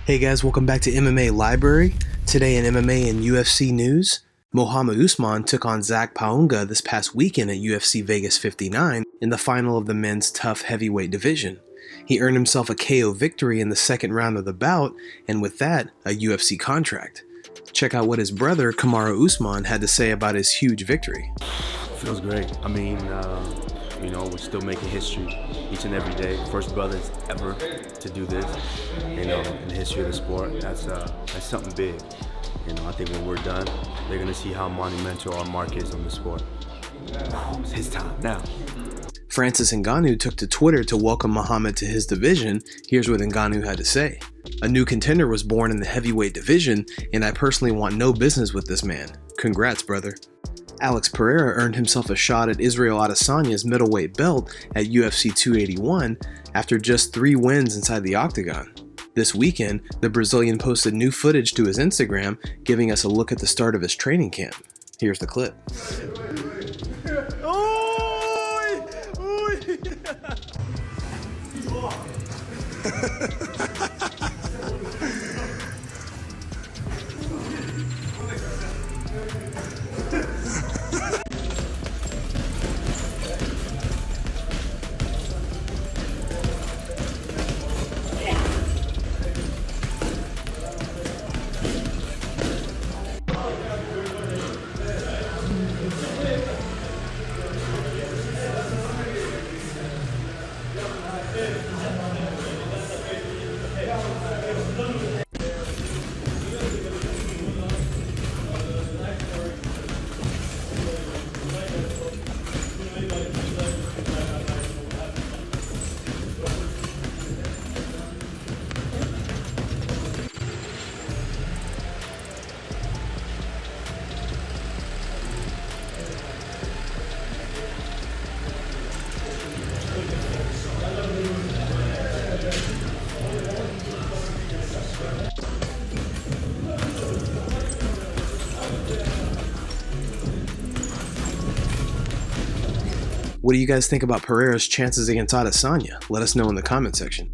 Hey guys, welcome back to MMA Library. Today in MMA and UFC news, Mohammed Usman took on Zach Paunga this past weekend at UFC Vegas 59 in the final of the men's tough heavyweight division. He earned himself a KO victory in the second round of the bout, and with that, a UFC contract. Check out what his brother, Kamaru Usman, had to say about his huge victory. Feels great. I mean, we're still making history each and every day. First brothers ever to do this, in the history of the sport. That's something big. I think when we're done, they're gonna see how monumental our mark is on the sport. It's his time now. Francis Ngannou took to Twitter to welcome Muhammad to his division. Here's what Ngannou had to say. A new contender was born in the heavyweight division, and I personally want no business with this man. Congrats, brother. Alex Pereira earned himself a shot at Israel Adesanya's middleweight belt at UFC 281 after just 3 wins inside the octagon. This weekend, the Brazilian posted new footage to his Instagram, giving us a look at the start of his training camp. Here's the clip. What do you guys think about Pereira's chances against Adesanya? Let us know in the comment section.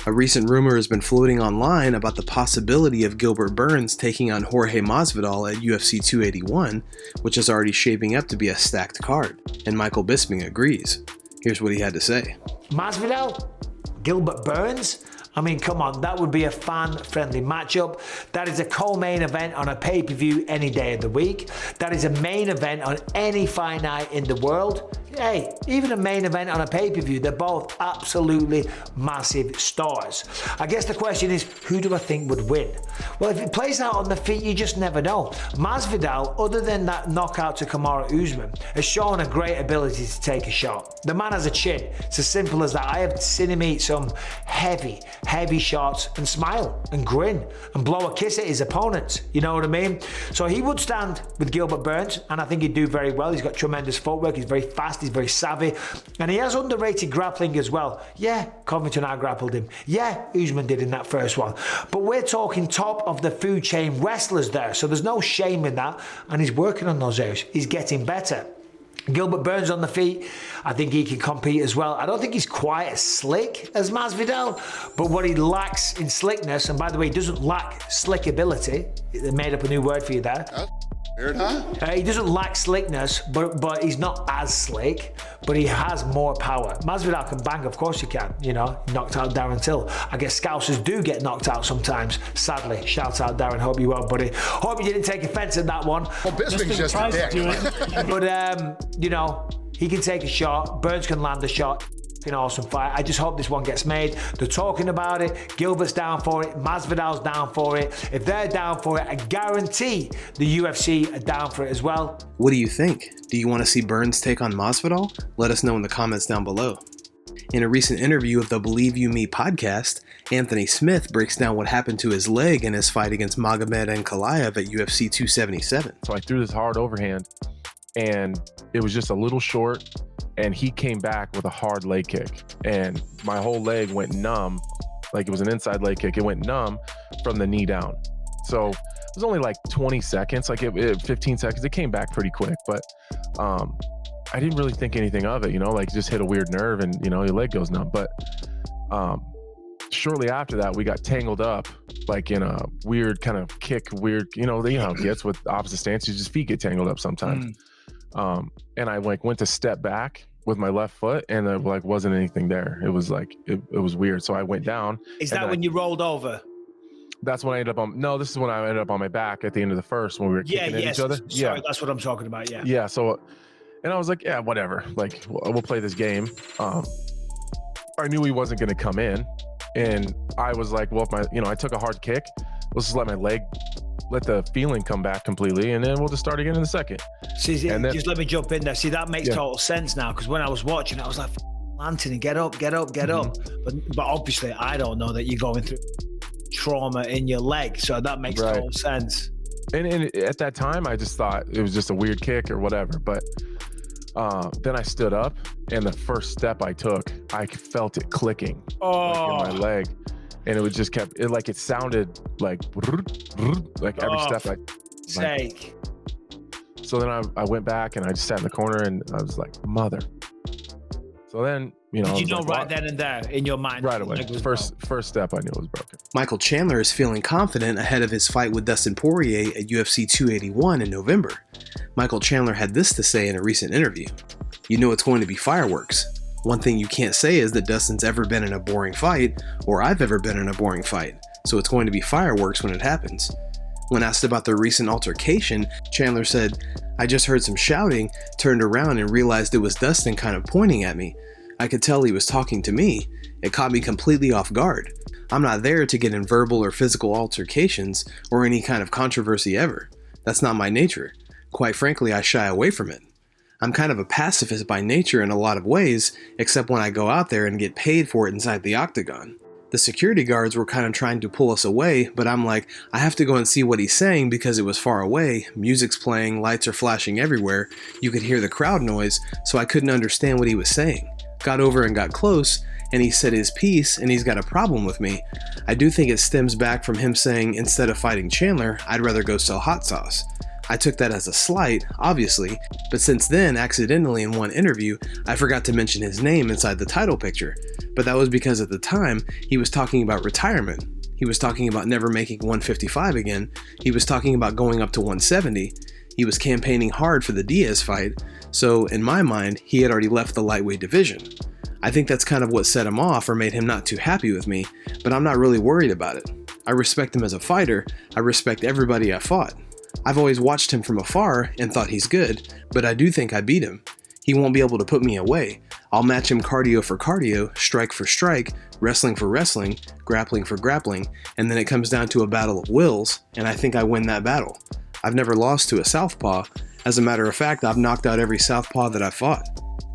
A recent rumor has been floating online about the possibility of Gilbert Burns taking on Jorge Masvidal at UFC 281, which is already shaping up to be a stacked card, and Michael Bisping agrees. Here's what he had to say. Masvidal? Gilbert Burns? I mean, come on, that would be a fan-friendly matchup. That is a co-main event on a pay-per-view any day of the week. That is a main event on any fight night in the world. Hey, even a main event on a pay-per-view, they're both absolutely massive stars. I guess the question is, who do I think would win? Well, if it plays out on the feet, you just never know. Masvidal, other than that knockout to Kamaru Usman, has shown a great ability to take a shot. The man has a chin. It's as simple as that. I have seen him eat some heavy shots and smile and grin and blow a kiss at his opponents. You know what I mean? So he would stand with Gilbert Burns, and I think he'd do very well. He's got tremendous footwork. He's very fast. He's very savvy, and he has underrated grappling as well. Yeah, Covington out-grappled him. Yeah, Usman did in that first one. But we're talking top of the food chain wrestlers there, so there's no shame in that, and he's working on those areas. He's getting better. Gilbert Burns on the feet, I think he can compete as well. I don't think he's quite as slick as Masvidal, but what he lacks in slickness, and by the way, he doesn't lack slick ability. They made up a new word for you there. Weird, huh? He doesn't lack slickness, but he's not as slick, but he has more power. Masvidal can bang, of course he can, knocked out Darren Till. I guess Scousers do get knocked out sometimes, sadly. Shout out Darren, hope you're well, buddy. Hope you didn't take offense at that one. Well, Bisping's just a dick. But, he can take a shot, Burns can land a shot. An awesome fight. I just hope this one gets made. They're talking about it. Gilbert's down for it. Masvidal's down for it. If they're down for it, I guarantee the UFC are down for it as well. What do you think? Do you want to see Burns take on Masvidal? Let us know in the comments down below. In a recent interview of the Believe You Me podcast, Anthony Smith breaks down what happened to his leg in his fight against Magomed Ankalaev at UFC 277. So I threw this hard overhand, and it was just a little short, and he came back with a hard leg kick, and my whole leg went numb. Like, it was an inside leg kick. It went numb from the knee down. So it was only like 20 seconds, 15 seconds. It came back pretty quick, but I didn't really think anything of it, just hit a weird nerve and, your leg goes numb. But shortly after that, we got tangled up like in a weird kind of kick, weird, you know how it gets with opposite stances, just feet get tangled up sometimes. And I like went to step back with my left foot, and there like wasn't anything there. It was like it was weird. So I went down. Is that when you rolled over? That's when I ended up on. No, this is when I ended up on my back at the end of the first when we were kicking at each other. Sorry, that's what I'm talking about. Yeah. Yeah. So, and I was like, yeah, whatever. Like we'll play this game. I knew he wasn't going to come in, and I was like, well, if I took a hard kick, let's just let the feeling come back completely, and then we'll just start again in a second. See, just let me jump in there. See, that makes total sense now, because when I was watching, I was like, Anthony, get up. But obviously, I don't know that you're going through trauma in your leg, so that makes total sense. And at that time, I just thought it was just a weird kick or whatever. But then I stood up, and the first step I took, I felt it clicking in my leg. And it would just it sounded like every step sake. So then I went back and I just sat in the corner and I was like, mother. So then, did you know right then and there in your mind? Right away. First step I knew it was broken. Michael Chandler is feeling confident ahead of his fight with Dustin Poirier at UFC 281 in November. Michael Chandler had this to say in a recent interview. You know it's going to be fireworks. One thing you can't say is that Dustin's ever been in a boring fight, or I've ever been in a boring fight, so it's going to be fireworks when it happens. When asked about their recent altercation, Chandler said, I just heard some shouting, turned around and realized it was Dustin kind of pointing at me. I could tell he was talking to me. It caught me completely off guard. I'm not there to get in verbal or physical altercations or any kind of controversy ever. That's not my nature. Quite frankly, I shy away from it. I'm kind of a pacifist by nature in a lot of ways, except when I go out there and get paid for it inside the octagon. The security guards were kind of trying to pull us away, but I'm like, I have to go and see what he's saying because it was far away, music's playing, lights are flashing everywhere, you could hear the crowd noise, so I couldn't understand what he was saying. Got over and got close, and he said his piece, and he's got a problem with me. I do think it stems back from him saying, instead of fighting Chandler, I'd rather go sell hot sauce. I took that as a slight, obviously, but since then, accidentally in one interview, I forgot to mention his name inside the title picture. But that was because at the time, he was talking about retirement. He was talking about never making 155 again. He was talking about going up to 170. He was campaigning hard for the Diaz fight. So in my mind, he had already left the lightweight division. I think that's kind of what set him off or made him not too happy with me, but I'm not really worried about it. I respect him as a fighter. I respect everybody I fought. I've always watched him from afar and thought he's good, but I do think I beat him. He won't be able to put me away. I'll match him cardio for cardio, strike for strike, wrestling for wrestling, grappling for grappling, and then it comes down to a battle of wills, and I think I win that battle. I've never lost to a southpaw. As a matter of fact, I've knocked out every southpaw that I've fought.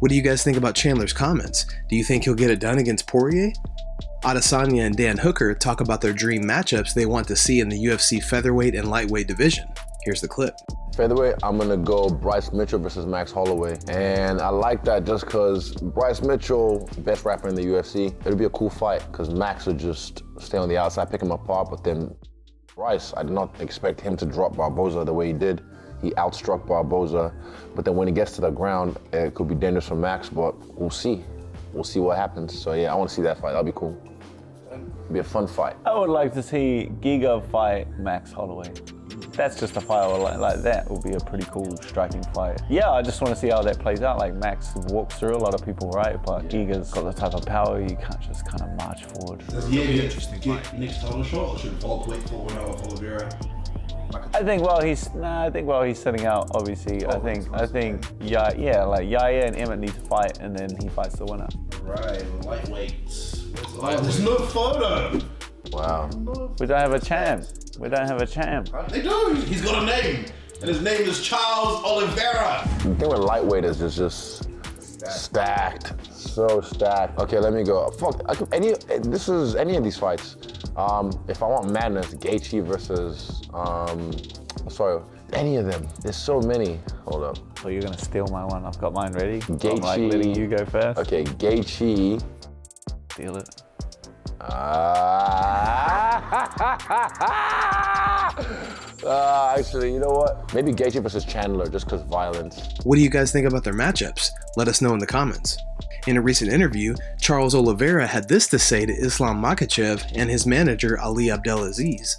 What do you guys think about Chandler's comments? Do you think he'll get it done against Poirier? Adesanya and Dan Hooker talk about their dream matchups they want to see in the UFC featherweight and lightweight division. Here's the clip. Featherweight, I'm gonna go Bryce Mitchell versus Max Holloway. And I like that just because Bryce Mitchell, best rapper in the UFC, it'll be a cool fight because Max would just stay on the outside, pick him apart, but then Bryce, I did not expect him to drop Barboza the way he did. He outstruck Barboza, but then when he gets to the ground, it could be dangerous for Max, but we'll see. We'll see what happens. So yeah, I want to see that fight. That'll be cool. It'll be a fun fight. I would like to see Giga fight Max Holloway. That's just a fight like that would be a pretty cool striking fight. Yeah, I just want to see how that plays out. Like Max walks through a lot of people, right? But Giga's got the type of power you can't just kind of march forward. Does he be interesting fight? Next title shot, or should Volk wait for one out of Oliveira? I think while he's setting out, obviously, I think Yaya and Emmett need to fight, and then he fights the winner. Right, lightweights. There's no photo. Wow. We don't have a champ. They do. He's got a name, and his name is Charles Oliveira. The thing with lightweight is it's just stacked. So stacked. Okay, let me go. Any of these fights. If I want madness, Gaethje versus, any of them. There's so many. Hold up. So you're gonna steal my one. I've got mine ready. Gaethje. I'm like letting you go first. Okay, Gaethje. Steal it. Actually, you know what? Maybe Gaethje versus Chandler, just because violence. What do you guys think about their matchups? Let us know in the comments. In a recent interview, Charles Oliveira had this to say to Islam Makhachev and his manager Ali Abdelaziz.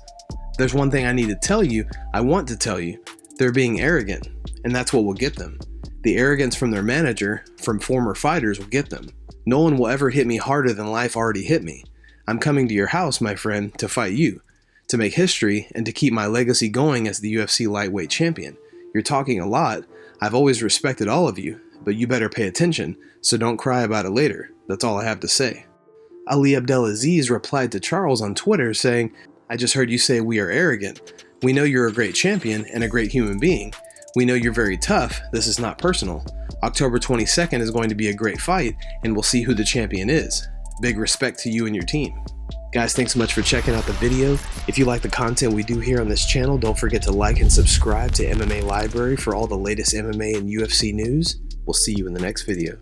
"There's one thing I need to tell you, I want to tell you. They're being arrogant, and that's what will get them. The arrogance from their manager, from former fighters, will get them. No one will ever hit me harder than life already hit me. I'm coming to your house, my friend, to fight you, to make history, and to keep my legacy going as the UFC lightweight champion. You're talking a lot. I've always respected all of you, but you better pay attention, so don't cry about it later. That's all I have to say." Ali Abdelaziz replied to Charles on Twitter saying, "I just heard you say we are arrogant. We know you're a great champion and a great human being. We know you're very tough. This is not personal. October 22nd is going to be a great fight, and we'll see who the champion is. Big respect to you and your team." Guys, thanks so much for checking out the video. If you like the content we do here on this channel, don't forget to like and subscribe to MMA Library for all the latest MMA and UFC news. We'll see you in the next video.